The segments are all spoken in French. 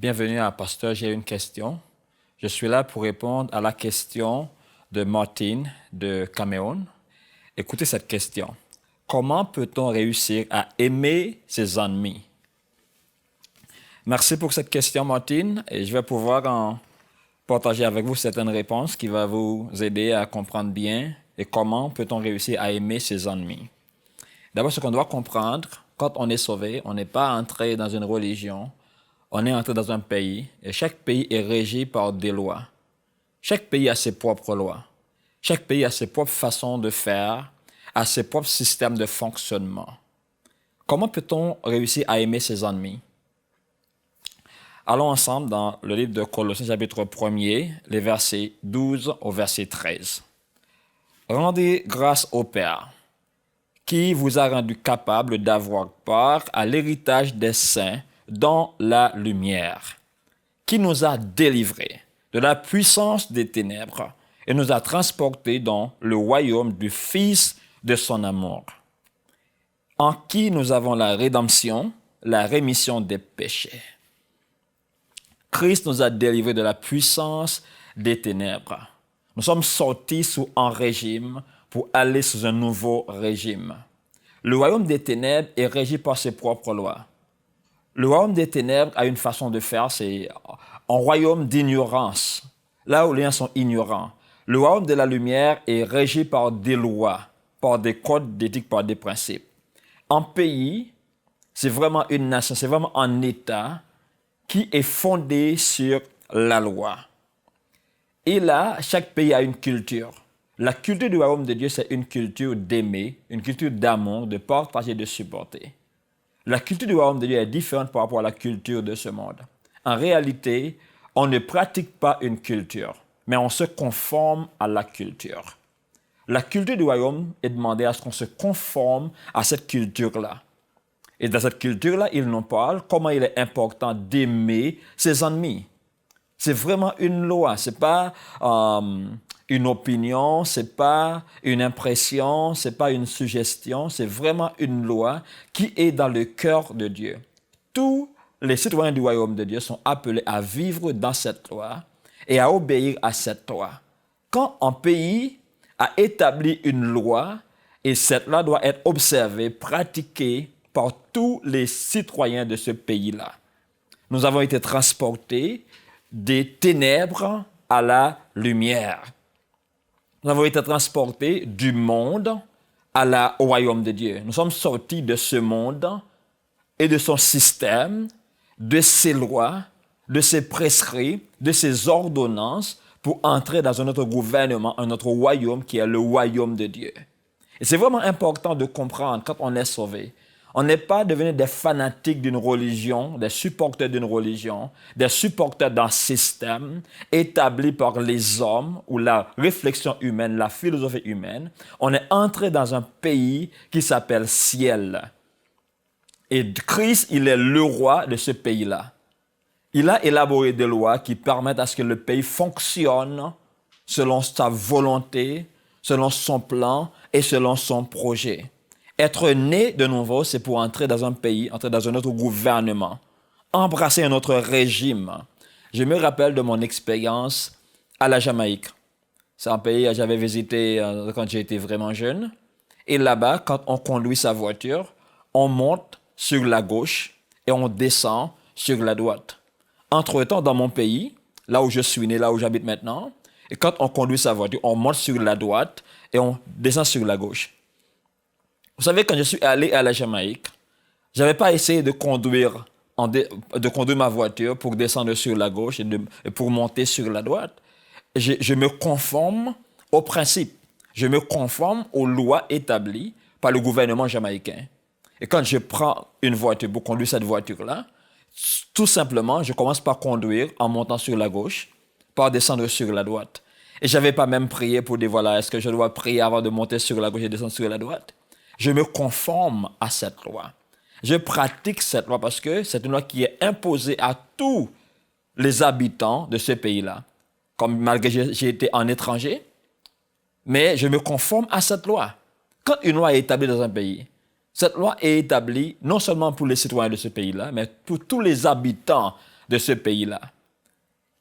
Bienvenue à Pasteur, j'ai une question. Je suis là pour répondre à la question de Martine de Cameroun. Écoutez cette question. Comment peut-on réussir à aimer ses ennemis? Merci pour cette question, Martine, et je vais pouvoir partager avec vous certaines réponses qui vont vous aider à comprendre bien et comment peut-on réussir à aimer ses ennemis. D'abord, ce qu'on doit comprendre, quand on est sauvé, on n'est pas entré dans une religion, on est entré dans un pays, et chaque pays est régi par des lois. Chaque pays a ses propres lois. Chaque pays a ses propres façons de faire, a ses propres systèmes de fonctionnement. Comment peut-on réussir à aimer ses ennemis? Allons ensemble dans le livre de Colossiens, chapitre 1er, les versets 12 au verset 13. Rendez grâce au Père, qui vous a rendu capable d'avoir part à l'héritage des saints dans la lumière, qui nous a délivrés de la puissance des ténèbres et nous a transportés dans le royaume du Fils de son amour, en qui nous avons la rédemption, la rémission des péchés. Christ nous a délivrés de la puissance des ténèbres. Nous sommes sortis sous un régime pour aller sous un nouveau régime. Le royaume des ténèbres est régi par ses propres lois. Le royaume des ténèbres a une façon de faire, c'est un royaume d'ignorance, là où les gens sont ignorants. Le royaume de la lumière est régi par des lois, par des codes d'éthique, par des principes. Un pays, c'est vraiment une nation, c'est vraiment un État qui est fondé sur la loi. Et là, chaque pays a une culture. La culture du royaume de Dieu, c'est une culture d'aimer, une culture d'amour, de partager, de supporter. La culture du royaume de Dieu est différente par rapport à la culture de ce monde. En réalité, on ne pratique pas une culture, mais on se conforme à la culture. La culture du royaume est demandée à ce qu'on se conforme à cette culture-là. Et dans cette culture-là, il nous parle comment il est important d'aimer ses ennemis. C'est vraiment une loi, ce n'est pas une opinion, ce n'est pas une impression, ce n'est pas une suggestion, c'est vraiment une loi qui est dans le cœur de Dieu. Tous les citoyens du royaume de Dieu sont appelés à vivre dans cette loi et à obéir à cette loi. Quand un pays a établi une loi et cette loi doit être observée, pratiquée par tous les citoyens de ce pays-là. Nous avons été transportés des ténèbres à la lumière. Nous avons été transportés du monde au royaume de Dieu. Nous sommes sortis de ce monde et de son système, de ses lois, de ses prescrits, de ses ordonnances pour entrer dans un autre gouvernement, un autre royaume qui est le royaume de Dieu. Et c'est vraiment important de comprendre quand on est sauvé. On n'est pas devenu des fanatiques d'une religion, des supporters d'une religion, des supporters d'un système établi par les hommes ou la réflexion humaine, la philosophie humaine. On est entré dans un pays qui s'appelle ciel. Et Christ, il est le roi de ce pays-là. Il a élaboré des lois qui permettent à ce que le pays fonctionne selon sa volonté, selon son plan et selon son projet. Être né de nouveau, c'est pour entrer dans un pays, entrer dans un autre gouvernement, embrasser un autre régime. Je me rappelle de mon expérience à la Jamaïque. C'est un pays que j'avais visité quand j'étais vraiment jeune. Et là-bas, quand on conduit sa voiture, on monte sur la gauche et on descend sur la droite. Entre-temps, dans mon pays, là où je suis né, là où j'habite maintenant, et quand on conduit sa voiture, on monte sur la droite et on descend sur la gauche. Vous savez, quand je suis allé à la Jamaïque, je n'avais pas essayé de conduire ma voiture pour descendre sur la gauche et pour monter sur la droite. Je me conforme aux principes. Je me conforme aux lois établies par le gouvernement jamaïcain. Et quand je prends une voiture pour conduire cette voiture-là, tout simplement, je commence par conduire en montant sur la gauche, par descendre sur la droite. Et je n'avais pas même prié pour dire, voilà, est-ce que je dois prier avant de monter sur la gauche et descendre sur la droite? Je me conforme à cette loi. Je pratique cette loi parce que c'est une loi qui est imposée à tous les habitants de ce pays-là. Comme malgré que j'ai été en étranger, mais je me conforme à cette loi. Quand une loi est établie dans un pays, cette loi est établie non seulement pour les citoyens de ce pays-là, mais pour tous les habitants de ce pays-là.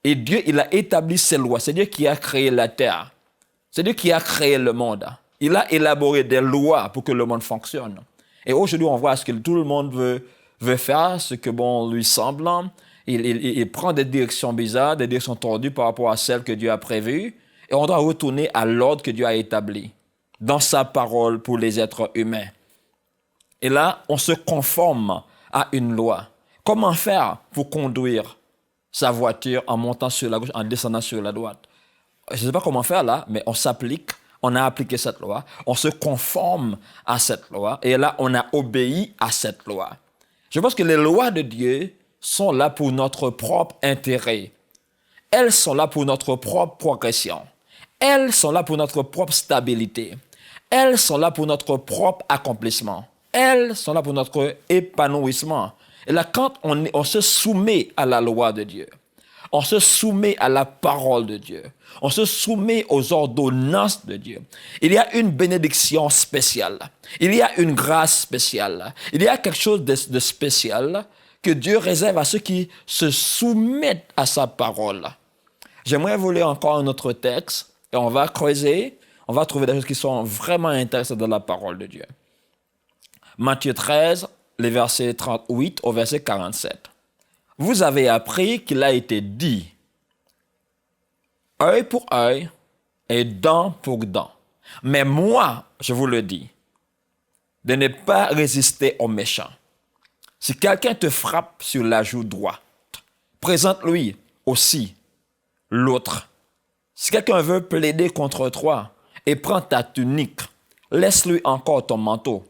Et Dieu, il a établi ses lois. C'est Dieu qui a créé la terre. C'est Dieu qui a créé le monde. Il a élaboré des lois pour que le monde fonctionne. Et aujourd'hui, on voit ce que tout le monde veut faire, ce que bon lui semble. Il prend des directions bizarres, des directions tordues par rapport à celles que Dieu a prévues. Et on doit retourner à l'ordre que Dieu a établi dans sa parole pour les êtres humains. Et là, on se conforme à une loi. Comment faire pour conduire sa voiture en montant sur la gauche, en descendant sur la droite? Je ne sais pas comment faire là, mais on a appliqué cette loi, on se conforme à cette loi, et là, on a obéi à cette loi. Je pense que les lois de Dieu sont là pour notre propre intérêt. Elles sont là pour notre propre progression. Elles sont là pour notre propre stabilité. Elles sont là pour notre propre accomplissement. Elles sont là pour notre épanouissement. Et là, quand on se soumet à la loi de Dieu, on se soumet à la parole de Dieu, on se soumet aux ordonnances de Dieu, il y a une bénédiction spéciale, il y a une grâce spéciale, il y a quelque chose de spécial que Dieu réserve à ceux qui se soumettent à sa parole. J'aimerais vous lire encore un autre texte et on va creuser, on va trouver des choses qui sont vraiment intéressantes dans la parole de Dieu. Matthieu 13, les versets 38 au verset 47. Vous avez appris qu'il a été dit, œil pour œil et dent pour dent. Mais moi, je vous le dis, de ne pas résister aux méchants. Si quelqu'un te frappe sur la joue droite, présente-lui aussi l'autre. Si quelqu'un veut plaider contre toi et prend ta tunique, laisse-lui encore ton manteau.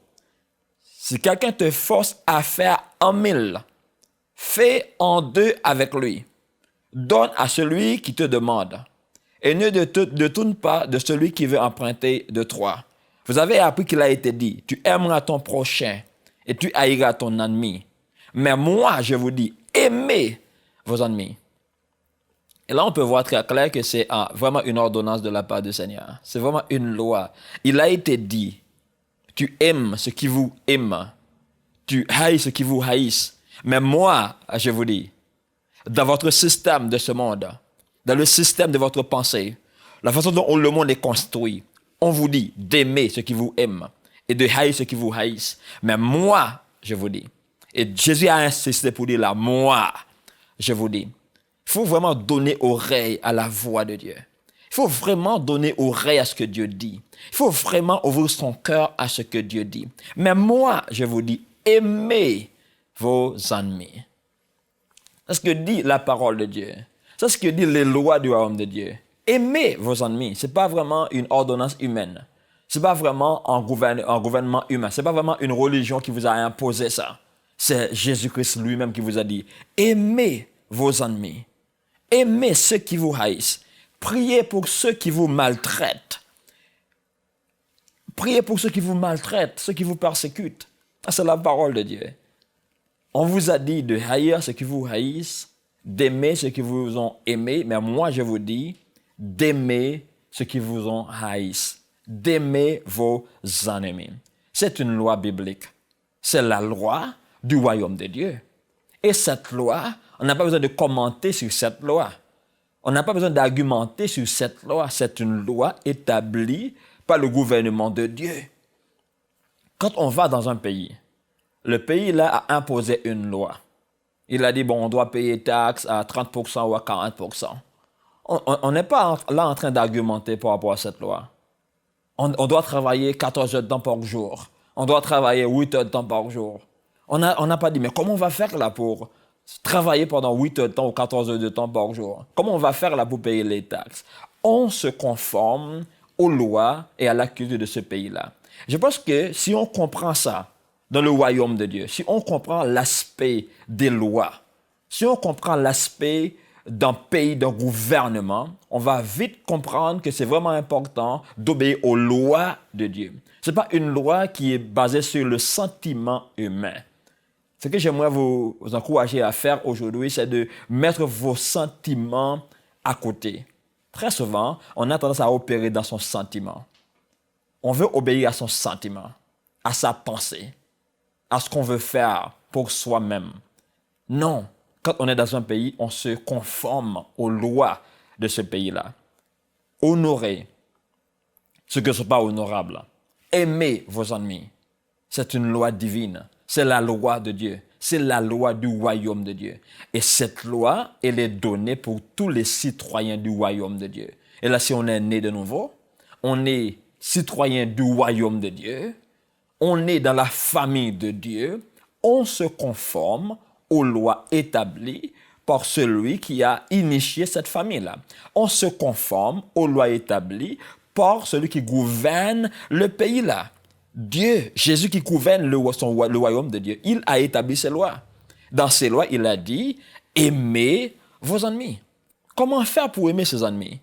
Si quelqu'un te force à faire 1 000, fais en 2 avec lui. Donne à celui qui te demande. Et ne détourne pas de celui qui veut emprunter de toi. Vous avez appris qu'il a été dit, tu aimeras ton prochain et tu haïras ton ennemi. Mais moi, je vous dis, aimez vos ennemis. Et là, on peut voir très clair que c'est vraiment une ordonnance de la part du Seigneur. C'est vraiment une loi. Il a été dit, tu aimes ce qui vous aime. Tu haïs ce qui vous haïssent. Mais moi, je vous dis, dans votre système de ce monde, dans le système de votre pensée, la façon dont le monde est construit, on vous dit d'aimer ce qui vous aime et de haïr ce qui vous haïssent. Mais moi, je vous dis, et Jésus a insisté pour dire là, moi, je vous dis, il faut vraiment donner oreille à la voix de Dieu. Il faut vraiment donner oreille à ce que Dieu dit. Il faut vraiment ouvrir son cœur à ce que Dieu dit. Mais moi, je vous dis, aimez vos ennemis. C'est ce que dit la parole de Dieu. C'est ce que dit les lois du royaume de Dieu. Aimez vos ennemis. Ce n'est pas vraiment une ordonnance humaine. Ce n'est pas vraiment un gouvernement humain. Ce n'est pas vraiment une religion qui vous a imposé ça. C'est Jésus-Christ lui-même qui vous a dit, aimez vos ennemis. Aimez ceux qui vous haïssent. Priez pour ceux qui vous maltraitent. Priez pour ceux qui vous maltraitent, ceux qui vous persécutent. C'est la parole de Dieu. On vous a dit de haïr ceux qui vous haïssent, d'aimer ceux qui vous ont aimé, mais moi je vous dis d'aimer ceux qui vous ont haïssent, d'aimer vos ennemis. C'est une loi biblique. C'est la loi du royaume de Dieu. Et cette loi, on n'a pas besoin de commenter sur cette loi. On n'a pas besoin d'argumenter sur cette loi. C'est une loi établie par le gouvernement de Dieu. Quand on va dans un pays, le pays là a imposé une loi. Il a dit, bon, on doit payer taxes à 30% ou à 40%. On n'est pas là en train d'argumenter par rapport à cette loi. On doit travailler 14 heures de temps par jour. On doit travailler 8 heures de temps par jour. On n'a pas dit, mais comment on va faire là pour travailler pendant 8 heures de temps ou 14 heures de temps par jour? Comment on va faire là pour payer les taxes? On se conforme aux lois et à la culture de ce pays-là. Je pense que si on comprend ça dans le royaume de Dieu, si on comprend l'aspect des lois, si on comprend l'aspect d'un pays, d'un gouvernement, on va vite comprendre que c'est vraiment important d'obéir aux lois de Dieu. Ce n'est pas une loi qui est basée sur le sentiment humain. Ce que j'aimerais vous encourager à faire aujourd'hui, c'est de mettre vos sentiments à côté. Très souvent, on a tendance à opérer dans son sentiment. On veut obéir à son sentiment, à sa pensée, à ce qu'on veut faire pour soi-même. Non, Quand on est dans un pays, on se conforme aux lois de ce pays-là. Honorez ceux qui ne sont pas honorables. Aimez vos ennemis. C'est une loi divine. C'est la loi de Dieu. C'est la loi du royaume de Dieu. Et cette loi, elle est donnée pour tous les citoyens du royaume de Dieu. Et là, si on est né de nouveau, on est citoyen du royaume de Dieu, on est dans la famille de Dieu, on se conforme aux lois établies par celui qui a initié cette famille-là. On se conforme aux lois établies par celui qui gouverne le pays-là. Dieu, Jésus qui gouverne le royaume de Dieu, il a établi ses lois. Dans ces lois, il a dit, aimez vos ennemis. Comment faire pour aimer ses ennemis?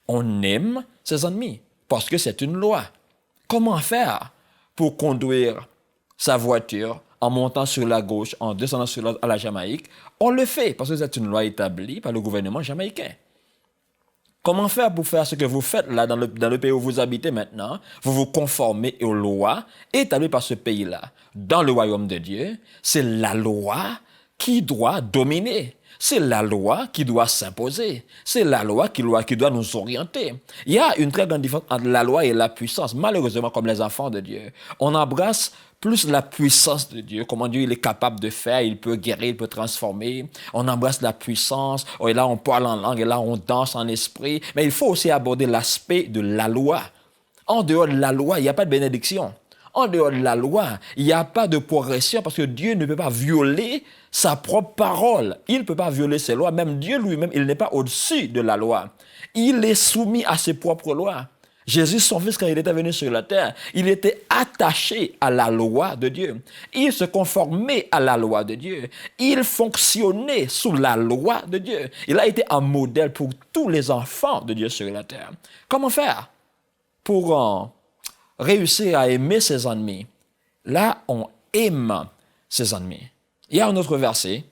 On aime ses ennemis parce que c'est une loi. Comment faire pour conduire sa voiture en montant sur la gauche, en descendant à la Jamaïque? On le fait parce que c'est une loi établie par le gouvernement jamaïcain. Comment faire pour faire ce que vous faites là dans le pays où vous habitez maintenant? Vous vous conformez aux lois établies par ce pays-là. Dans le royaume de Dieu, c'est la loi qui doit dominer. C'est la loi qui doit s'imposer. C'est la loi qui doit nous orienter. Il y a une très grande différence entre la loi et la puissance. Malheureusement, comme les enfants de Dieu, on embrasse plus la puissance de Dieu, comment Dieu il est capable de faire, il peut guérir, il peut transformer. On embrasse la puissance, et là on parle en langue, et là on danse en esprit. Mais il faut aussi aborder l'aspect de la loi. En dehors de la loi, il n'y a pas de bénédiction. En dehors de la loi, il n'y a pas de progression parce que Dieu ne peut pas violer sa propre parole. Il ne peut pas violer ses lois. Même Dieu lui-même, il n'est pas au-dessus de la loi. Il est soumis à ses propres lois. Jésus, son fils, quand il était venu sur la terre, il était attaché à la loi de Dieu. Il se conformait à la loi de Dieu. Il fonctionnait sous la loi de Dieu. Il a été un modèle pour tous les enfants de Dieu sur la terre. Comment faire pour réussir à aimer ses ennemis? Là, on aime ses ennemis. Il y a un autre verset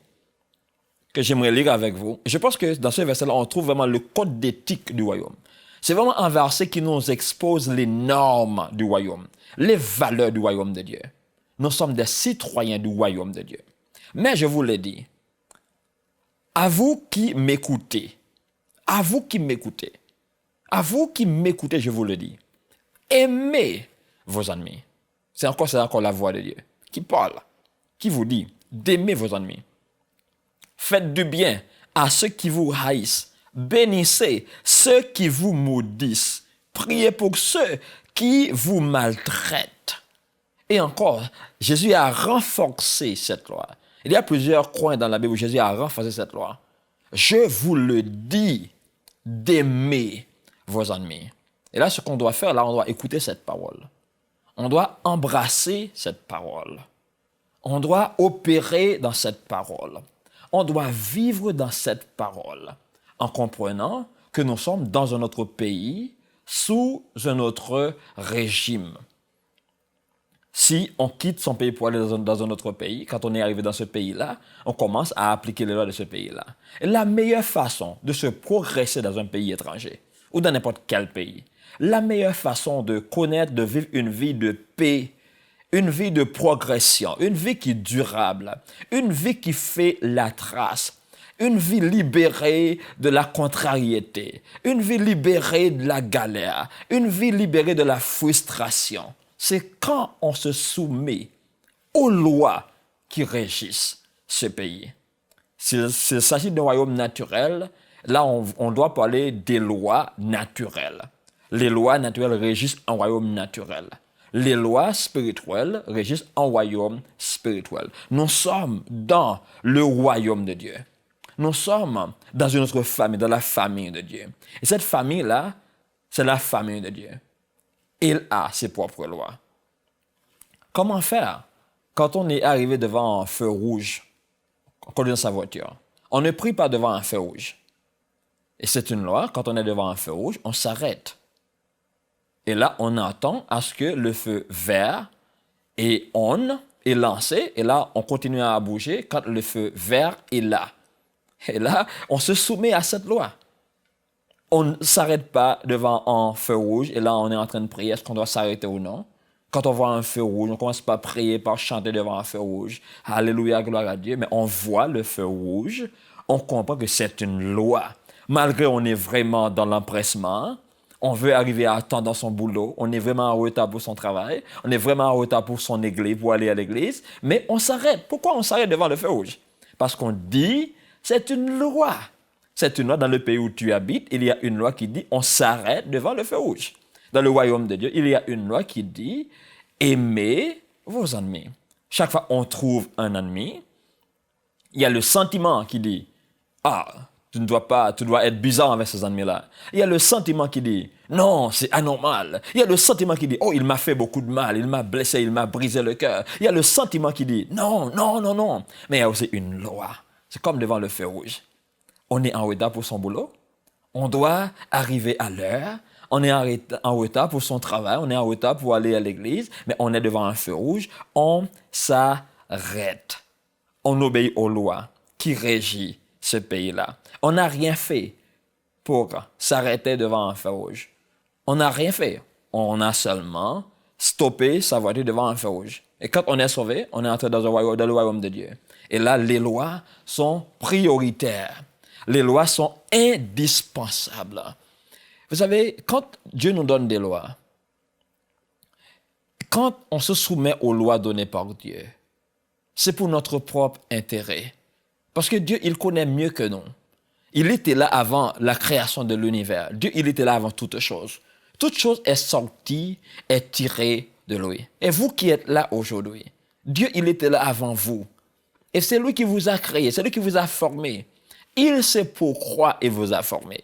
que j'aimerais lire avec vous. Je pense que dans ce verset-là, on trouve vraiment le code d'éthique du royaume. C'est vraiment un verset qui nous expose les normes du royaume, les valeurs du royaume de Dieu. Nous sommes des citoyens du royaume de Dieu. Mais je vous l'ai dit, à vous qui m'écoutez, je vous le dis, aimez vos ennemis. C'est encore la voix de Dieu qui parle, qui vous dit d'aimer vos ennemis. Faites du bien à ceux qui vous haïssent. Bénissez ceux qui vous maudissent. Priez pour ceux qui vous maltraitent. Et encore, Jésus a renforcé cette loi. Il y a plusieurs coins dans la Bible où Jésus a renforcé cette loi. Je vous le dis d'aimer vos ennemis. Et là, ce qu'on doit faire, là, on doit écouter cette parole. On doit embrasser cette parole. On doit opérer dans cette parole. On doit vivre dans cette parole en comprenant que nous sommes dans un autre pays, sous un autre régime. Si on quitte son pays pour aller dans un autre pays, quand on est arrivé dans ce pays-là, on commence à appliquer les lois de ce pays-là. Et la meilleure façon de se progresser dans un pays étranger, ou dans n'importe quel pays, la meilleure façon de connaître, de vivre une vie de paix, une vie de progression, une vie qui est durable, une vie qui fait la trace, une vie libérée de la contrariété, une vie libérée de la galère, une vie libérée de la frustration. C'est quand on se soumet aux lois qui régissent ce pays. S'il s'agit d'un royaume naturel, là on doit parler des lois naturelles. Les lois naturelles régissent un royaume naturel. Les lois spirituelles régissent un royaume spirituel. Nous sommes dans le royaume de Dieu. Nous sommes dans une autre famille, dans la famille de Dieu. Et cette famille-là, c'est la famille de Dieu. Il a ses propres lois. Comment faire quand on est arrivé devant un feu rouge, on conduit dans sa voiture? On ne prie pas devant un feu rouge. Et c'est une loi, quand on est devant un feu rouge, on s'arrête. Et là, on attend à ce que le feu vert est on, est lancé, et là, on continue à bouger quand le feu vert est là. Et là, on se soumet à cette loi. On ne s'arrête pas devant un feu rouge, et là, on est en train de prier, est-ce qu'on doit s'arrêter ou non? Quand on voit un feu rouge, on commence pas à prier, par chanter devant un feu rouge. Alléluia, gloire à Dieu. Mais on voit le feu rouge, on comprend que c'est une loi. Malgré on est vraiment dans l'empressement, on veut arriver à temps dans son boulot, on est vraiment en retard pour son travail, on est vraiment en retard pour son église, pour aller à l'église, mais on s'arrête. Pourquoi on s'arrête devant le feu rouge? Parce qu'on dit, c'est une loi. C'est une loi dans le pays où tu habites, il y a une loi qui dit, on s'arrête devant le feu rouge. Dans le royaume de Dieu, il y a une loi qui dit, aimez vos ennemis. Chaque fois qu'on trouve un ennemi, il y a le sentiment qui dit, ah, tu dois être bizarre avec ces ennemis-là. Il y a le sentiment qui dit, non, c'est anormal. Il y a le sentiment qui dit, oh, il m'a fait beaucoup de mal, il m'a blessé, il m'a brisé le cœur. Il y a le sentiment qui dit, non, non, non, non. Mais il y a aussi une loi. C'est comme devant le feu rouge. On est en retard pour son boulot. On doit arriver à l'heure. On est en retard pour son travail. On est en retard pour aller à l'église. Mais on est devant un feu rouge. On s'arrête. On obéit aux lois qui régissent ce pays-là. On n'a rien fait pour s'arrêter devant un feu rouge. On n'a rien fait. On a seulement stoppé sa voiture devant un feu rouge. Et quand on est sauvé, on est entré dans le royaume de Dieu. Et là, les lois sont prioritaires. Les lois sont indispensables. Vous savez, quand Dieu nous donne des lois, quand on se soumet aux lois données par Dieu, c'est pour notre propre intérêt. Parce que Dieu, il connaît mieux que nous. Il était là avant la création de l'univers. Dieu, il était là avant toute chose. Toute chose est sortie, est tirée de lui. Et vous qui êtes là aujourd'hui, Dieu, il était là avant vous. Et c'est lui qui vous a créé, c'est lui qui vous a formé. Il sait pourquoi il vous a formé.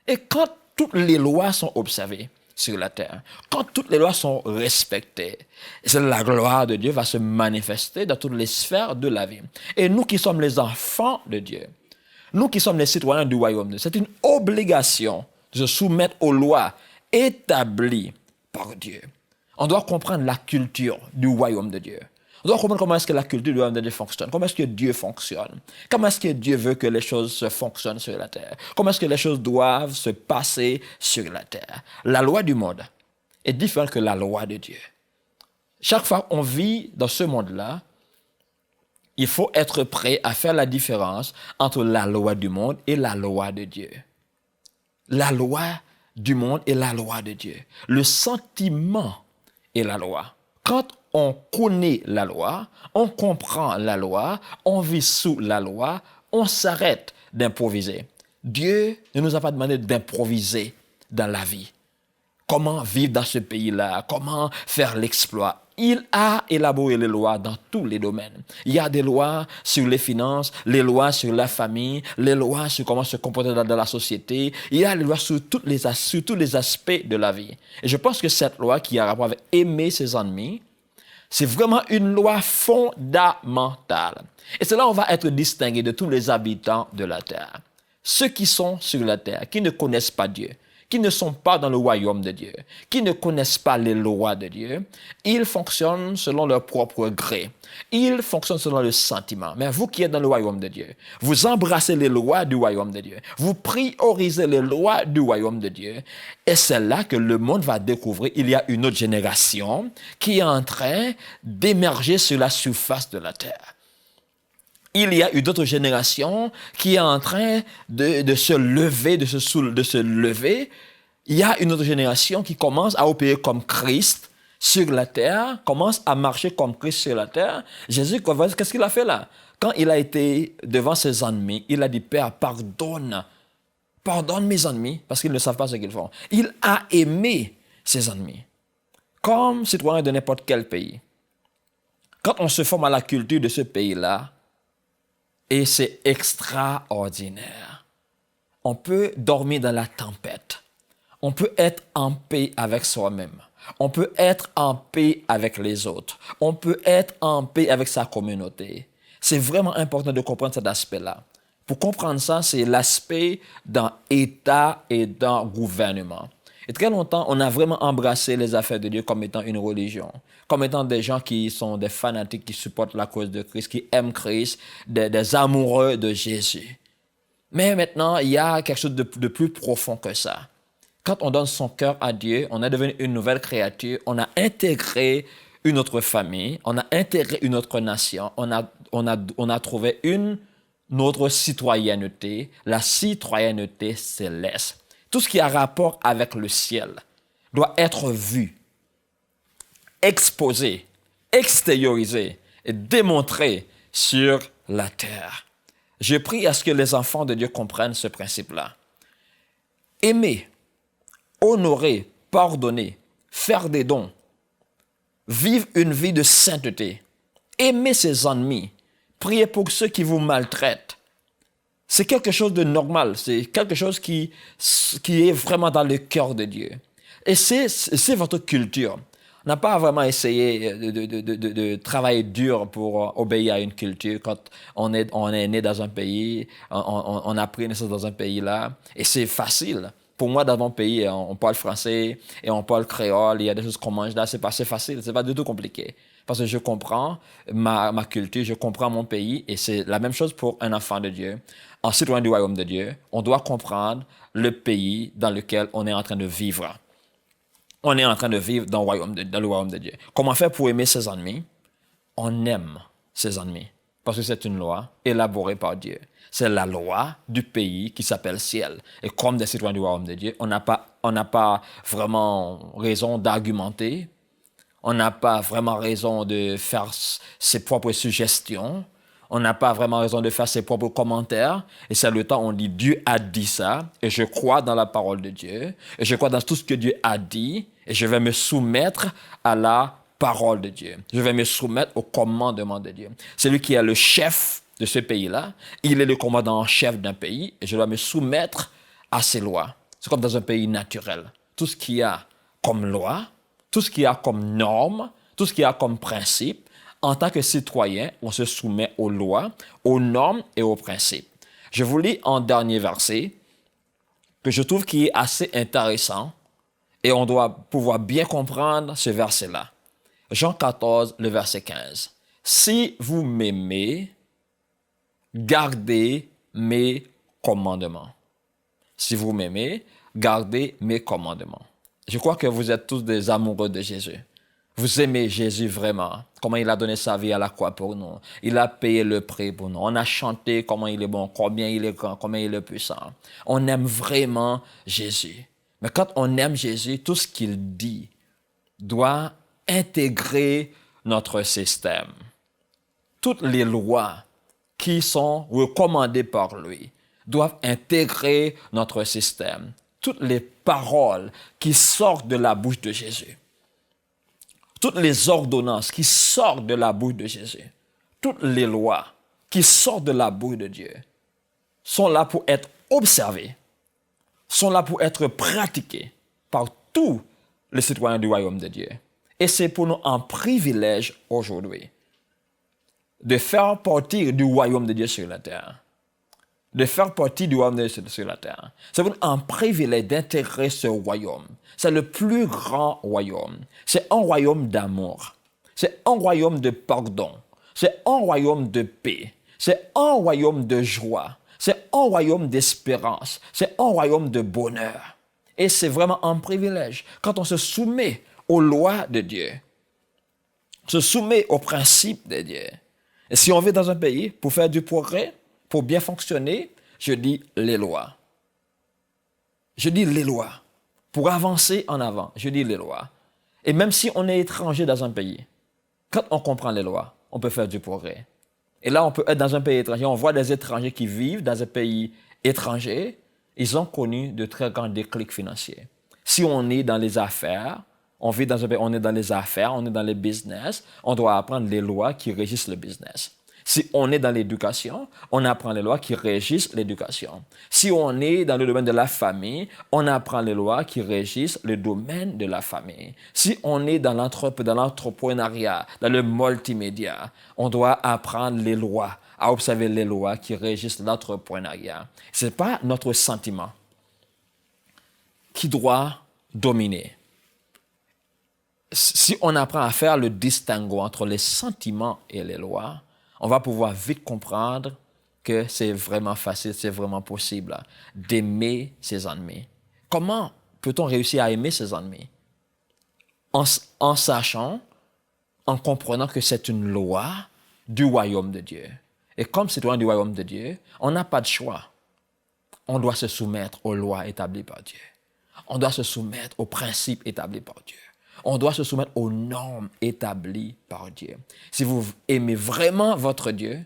Et quand toutes les lois sont observées sur la terre, quand toutes les lois sont respectées, la gloire de Dieu va se manifester dans toutes les sphères de la vie. Et nous qui sommes les enfants de Dieu, nous qui sommes les citoyens du royaume de Dieu, c'est une obligation de se soumettre aux lois établies par Dieu. On doit comprendre la culture du royaume de Dieu. On doit comprendre comment est-ce que la culture du royaume de Dieu fonctionne, comment est-ce que Dieu fonctionne, comment est-ce que Dieu veut que les choses se fonctionnent sur la terre, comment est-ce que les choses doivent se passer sur la terre. La loi du monde est différente que la loi de Dieu. Chaque fois qu'on vit dans ce monde-là, il faut être prêt à faire la différence entre la loi du monde et la loi de Dieu. La loi du monde et la loi de Dieu. Le sentiment est la loi. Quand on connaît la loi, on comprend la loi, on vit sous la loi, on s'arrête d'improviser. Dieu ne nous a pas demandé d'improviser dans la vie. Comment vivre dans ce pays-là, comment faire l'exploit. Il a élaboré les lois dans tous les domaines. Il y a des lois sur les finances, les lois sur la famille, les lois sur comment se comporter dans la société. Il y a les lois sur tous les aspects de la vie. Et je pense que cette loi qui a rapport avec aimer ses ennemis, c'est vraiment une loi fondamentale. Et c'est là où on va être distingué de tous les habitants de la terre. Ceux qui sont sur la terre, qui ne connaissent pas Dieu, qui ne sont pas dans le royaume de Dieu, qui ne connaissent pas les lois de Dieu, ils fonctionnent selon leur propre gré. Ils fonctionnent selon le sentiment. Mais vous qui êtes dans le royaume de Dieu, vous embrassez les lois du royaume de Dieu. Vous priorisez les lois du royaume de Dieu. Et c'est là que le monde va découvrir qu'il y a une autre génération qui est en train d'émerger sur la surface de la terre. Il y a une autre génération qui est en train de se lever, de se lever. Il y a une autre génération qui commence à opérer comme Christ sur la terre, commence à marcher comme Christ sur la terre. Jésus, qu'est-ce qu'il a fait là? Quand il a été devant ses ennemis, il a dit, Père, pardonne mes ennemis, parce qu'ils ne savent pas ce qu'ils font. Il a aimé ses ennemis, comme citoyen de n'importe quel pays. Quand on se forme à la culture de ce pays-là, et c'est extraordinaire. On peut dormir dans la tempête. On peut être en paix avec soi-même. On peut être en paix avec les autres. On peut être en paix avec sa communauté. C'est vraiment important de comprendre cet aspect-là. Pour comprendre ça, c'est l'aspect dans État et dans gouvernement. Et très longtemps, on a vraiment embrassé les affaires de Dieu comme étant une religion, comme étant des gens qui sont des fanatiques, qui supportent la cause de Christ, qui aiment Christ, des amoureux de Jésus. Mais maintenant, il y a quelque chose de plus profond que ça. Quand on donne son cœur à Dieu, on est devenu une nouvelle créature, on a intégré une autre famille, on a intégré une autre nation, on a trouvé une autre citoyenneté, la citoyenneté céleste. Tout ce qui a rapport avec le ciel doit être vu, exposé, extériorisé et démontré sur la terre. Je prie à ce que les enfants de Dieu comprennent ce principe-là. Aimer, honorer, pardonner, faire des dons, vivre une vie de sainteté, aimer ses ennemis, prier pour ceux qui vous maltraitent. C'est quelque chose de normal, c'est quelque chose qui est vraiment dans le cœur de Dieu. Et c'est votre culture. On n'a pas vraiment essayé de travailler dur pour obéir à une culture quand on est né dans un pays, on a pris naissance dans un pays-là, et c'est facile. Pour moi, dans mon pays, on parle français et on parle créole, il y a des choses qu'on mange là, c'est facile, c'est pas du tout compliqué. Parce que je comprends ma culture, je comprends mon pays, et c'est la même chose pour un enfant de Dieu. En citoyen du royaume de Dieu, on doit comprendre le pays dans lequel on est en train de vivre. On est en train de vivre dans le royaume de Dieu. Comment faire pour aimer ses ennemis? On aime ses ennemis. Parce que c'est une loi élaborée par Dieu. C'est la loi du pays qui s'appelle ciel. Et comme des citoyens du royaume de Dieu, on n'a pas vraiment raison d'argumenter. On n'a pas vraiment raison de faire ses propres suggestions. On n'a pas vraiment raison de faire ses propres commentaires. Et c'est le temps où on dit Dieu a dit ça. Et je crois dans la parole de Dieu. Et je crois dans tout ce que Dieu a dit. Et je vais me soumettre à la parole de Dieu. Je vais me soumettre au commandement de Dieu. C'est lui qui est le chef de ce pays-là. Il est le commandant en chef d'un pays. Et je dois me soumettre à ses lois. C'est comme dans un pays naturel. Tout ce qu'il y a comme loi, tout ce qu'il y a comme norme, tout ce qu'il y a comme principe, en tant que citoyen, on se soumet aux lois, aux normes et aux principes. Je vous lis en dernier verset que je trouve qui est assez intéressant et on doit pouvoir bien comprendre ce verset-là. Jean 14, le verset 15. Si vous m'aimez, gardez mes commandements. Si vous m'aimez, gardez mes commandements. Je crois que vous êtes tous des amoureux de Jésus. Vous aimez Jésus vraiment, comment il a donné sa vie à la croix pour nous. Il a payé le prix pour nous. On a chanté comment il est bon, combien il est grand, combien il est puissant. On aime vraiment Jésus. Mais quand on aime Jésus, tout ce qu'il dit doit intégrer notre système. Toutes les lois qui sont recommandées par lui doivent intégrer notre système. Toutes les paroles qui sortent de la bouche de Jésus. Toutes les ordonnances qui sortent de la bouche de Jésus, toutes les lois qui sortent de la bouche de Dieu sont là pour être observées, sont là pour être pratiquées par tous les citoyens du royaume de Dieu. Et c'est pour nous un privilège aujourd'hui de faire partie du royaume de Dieu sur la terre. De faire partie du royaume de Dieu sur la terre. C'est pour nous un privilège d'intégrer ce royaume. C'est le plus grand royaume. C'est un royaume d'amour. C'est un royaume de pardon. C'est un royaume de paix. C'est un royaume de joie. C'est un royaume d'espérance. C'est un royaume de bonheur. Et c'est vraiment un privilège. Quand on se soumet aux lois de Dieu, se soumet aux principes de Dieu. Et si on vit dans un pays, pour faire du progrès, pour bien fonctionner, je dis les lois. Je dis les lois. Pour avancer en avant, je dis les lois. Et même si on est étranger dans un pays, quand on comprend les lois, on peut faire du progrès. Et là, on peut être dans un pays étranger. On voit des étrangers qui vivent dans un pays étranger. Ils ont connu de très grands déclics financiers. Si on est dans les affaires, on vit dans un pays, on est dans les affaires, on est dans les business, on doit apprendre les lois qui régissent le business. Si on est dans l'éducation, on apprend les lois qui régissent l'éducation. Si on est dans le domaine de la famille, on apprend les lois qui régissent le domaine de la famille. Si on est dans l'entrepreneuriat, dans le multimédia, on doit apprendre les lois, à observer les lois qui régissent l'entrepreneuriat. Ce n'est pas notre sentiment qui doit dominer. Si on apprend à faire le distinguo entre les sentiments et les lois, on va pouvoir vite comprendre que c'est vraiment facile, c'est vraiment possible d'aimer ses ennemis. Comment peut-on réussir à aimer ses ennemis? En sachant, en comprenant que c'est une loi du royaume de Dieu. Et comme citoyen du royaume de Dieu, on n'a pas de choix. On doit se soumettre aux lois établies par Dieu. On doit se soumettre aux principes établis par Dieu. On doit se soumettre aux normes établies par Dieu. Si vous aimez vraiment votre Dieu,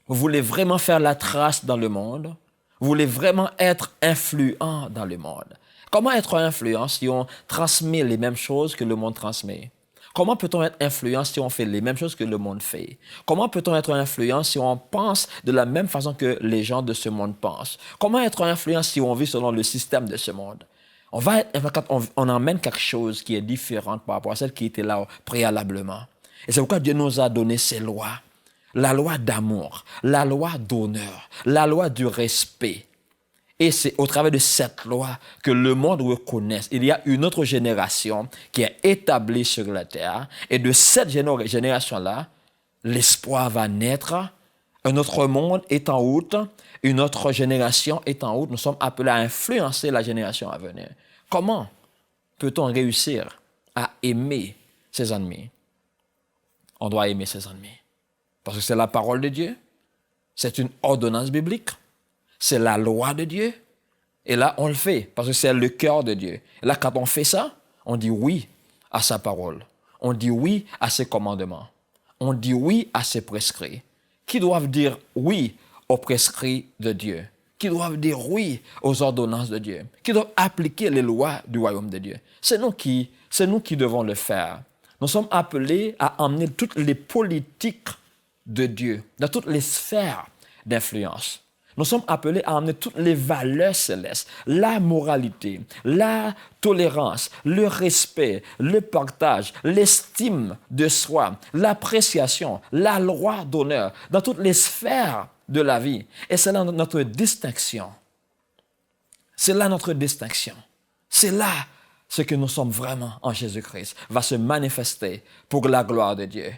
vous voulez vraiment faire la trace dans le monde, vous voulez vraiment être influent dans le monde. Comment être influent si on transmet les mêmes choses que le monde transmet? Comment peut-on être influent si on fait les mêmes choses que le monde fait? Comment peut-on être influent si on pense de la même façon que les gens de ce monde pensent? Comment être influent si on vit selon le système de ce monde? On emmène quelque chose qui est différent par rapport à celle qui était là préalablement. Et c'est pourquoi Dieu nous a donné ces lois. La loi d'amour, la loi d'honneur, la loi du respect. Et c'est au travers de cette loi que le monde reconnaisse. Il y a une autre génération qui est établie sur la terre. Et de cette génération-là, l'espoir va naître. Un autre monde est en route. Une autre génération est en route. Nous sommes appelés à influencer la génération à venir. Comment peut-on réussir à aimer ses ennemis? On doit aimer ses ennemis. Parce que c'est la parole de Dieu. C'est une ordonnance biblique. C'est la loi de Dieu. Et là, on le fait parce que c'est le cœur de Dieu. Et là, quand on fait ça, on dit oui à sa parole. On dit oui à ses commandements. On dit oui à ses prescrits. Qui doivent dire oui aux prescrits de Dieu? Qui doivent dire oui aux ordonnances de Dieu? Qui doivent appliquer les lois du royaume de Dieu? C'est nous qui devons le faire. Nous sommes appelés à emmener toutes les politiques de Dieu dans toutes les sphères d'influence. Nous sommes appelés à emmener toutes les valeurs célestes, la moralité, la tolérance, le respect, le partage, l'estime de soi, l'appréciation, la loi d'honneur dans toutes les sphères de la vie. Et c'est là notre distinction. C'est là notre distinction. C'est là ce que nous sommes vraiment en Jésus-Christ va se manifester pour la gloire de Dieu.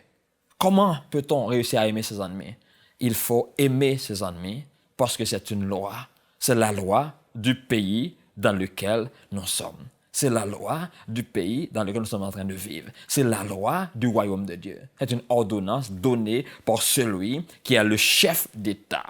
Comment peut-on réussir à aimer ses ennemis? Il faut aimer ses ennemis parce que c'est une loi. C'est la loi du pays dans lequel nous sommes. C'est la loi du pays dans lequel nous sommes en train de vivre. C'est la loi du royaume de Dieu. C'est une ordonnance donnée par celui qui est le chef d'État,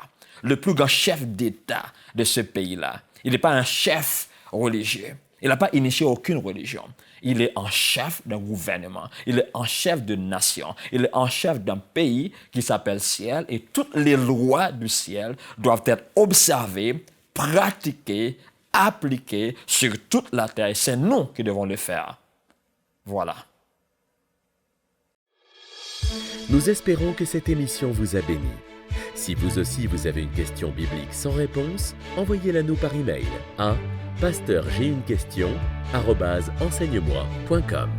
le plus grand chef d'État de ce pays-là. Il n'est pas un chef religieux. Il n'a pas initié aucune religion. Il est en chef d'un gouvernement. Il est en chef d'une nation. Il est en chef d'un pays qui s'appelle ciel. Et toutes les lois du ciel doivent être observées, pratiquées, appliquées sur toute la terre. Et c'est nous qui devons le faire. Voilà. Nous espérons que cette émission vous a béni. Si vous aussi vous avez une question biblique sans réponse, envoyez-la nous par email à pasteurj'aiunequestion@enseigne-moi.com.